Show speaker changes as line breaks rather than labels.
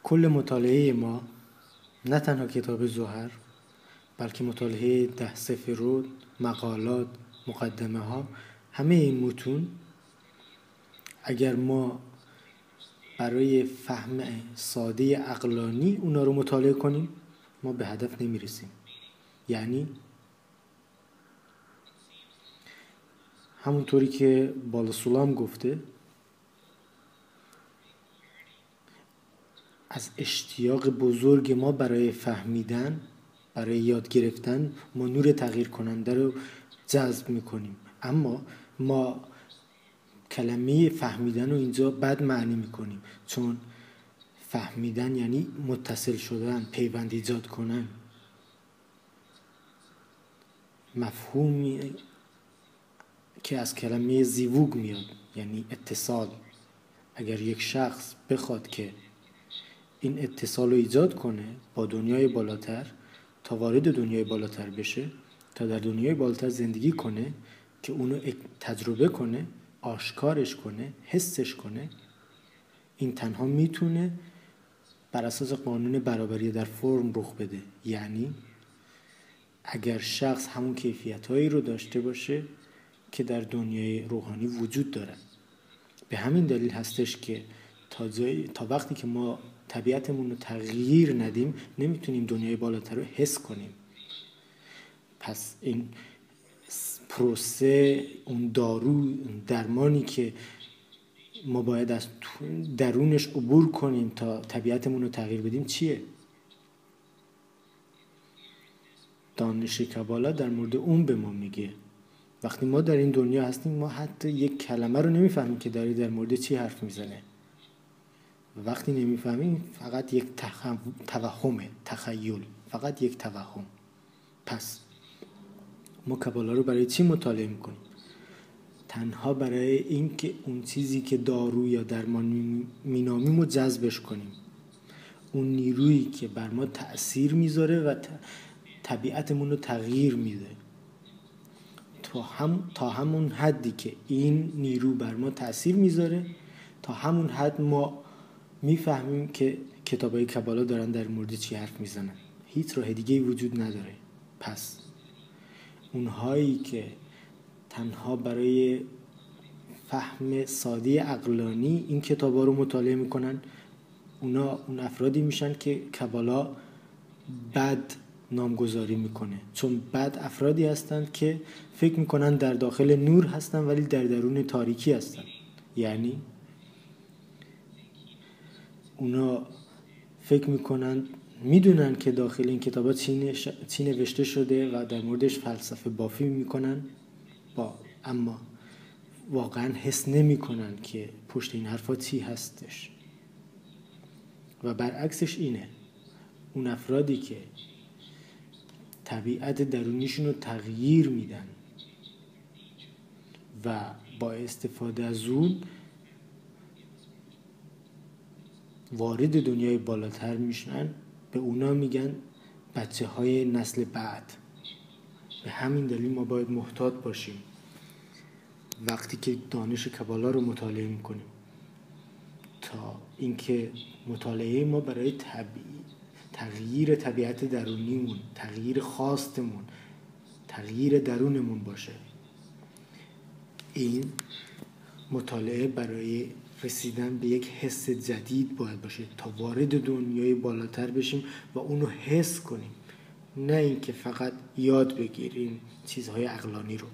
کل مطالعه ما نه تنها کتاب زهر، بلکه مطالعه 10 صفر، مقالات، مقدمه ها، همه این متون اگر ما برای فهم ساده عقلانی اونا رو مطالعه کنیم ما به هدف نمیرسیم. یعنی همونطوری که بالاسولام گفته، از اشتیاق بزرگ ما برای فهمیدن، برای یاد گرفتن، ما نور تغییر کننده رو جذب میکنیم. اما ما کلمه فهمیدن رو اینجا بد معنی میکنیم، چون فهمیدن یعنی متصل شدن، پیوند ایجاد کنن. مفهومی که از کلمه زیووگ میاد، یعنی اتصال. اگر یک شخص بخواد که این اتصال رو ایجاد کنه با دنیای بالاتر، تا وارد دنیای بالاتر بشه، تا در دنیای بالاتر زندگی کنه، که اونو تجربه کنه، آشکارش کنه، حسش کنه، این تنها میتونه بر اساس قانون برابری در فرم رخ بده. یعنی اگر شخص همون کیفیت‌هایی رو داشته باشه که در دنیای روحانی وجود داره. به همین دلیل هستش که تا وقتی که ما طبیعتمون رو تغییر ندیم نمیتونیم دنیای بالاتر رو حس کنیم. پس این پروسه، اون دارو، اون درمانی که ما باید از درونش عبور کنیم تا طبیعتمون رو تغییر بدیم چیه؟ دانش کبالا در مورد اون به ما میگه وقتی ما در این دنیا هستیم ما حتی یک کلمه رو نمیفهمیم که داره در مورد چی حرف میزنه. وقتی نمیفهمیم فقط یک توهمه، تخیل، فقط یک توهم. پس ما کبالا رو برای چی مطالعه میکنیم؟ تنها برای این که اون چیزی که دارو یا درمان مینامیم رو جذبش کنیم، اون نیرویی که بر ما تأثیر میذاره و طبیعتمون رو تغییر میده. تا همون حدی که این نیرو بر ما تأثیر میذاره، تا همون حد ما میفهمیم که کتابای کبالا دارن در مورد چی حرف میزنن. هیچ راه دیگه‌ای وجود نداره. پس اونهایی که تنها برای فهم ساده عقلانی این کتابا رو مطالعه میکنن، اون افرادی میشن که کبالا بد نامگذاری میکنه. چون بد افرادی هستند که فکر میکنن در داخل نور هستن ولی در درون تاریکی هستن. یعنی اونا فکر میکنن، میدونن که داخل این کتابا چی نوشته شده و در موردش فلسفه بافی میکنن، اما واقعا حس نمیکنن که پشت این حرفا چی هستش. و برعکسش اینه، اون افرادی که طبیعت درونیشون رو تغییر میدن و با استفاده از اون وارد دنیای بالاتر میشن، به اونا میگن بچه های نسل بعد. به همین دلیل ما باید محتاط باشیم وقتی که دانش کبالا رو مطالعه میکنیم، تا اینکه مطالعه ما برای تغییر طبیعت درونیمون، تغییر خواستمون، تغییر درونمون باشه. این مطالعه برای رسیدن به یک حس جدید باید باشه تا وارد دنیای بالاتر بشیم و اونو حس کنیم، نه اینکه فقط یاد بگیریم چیزهای عقلانی رو.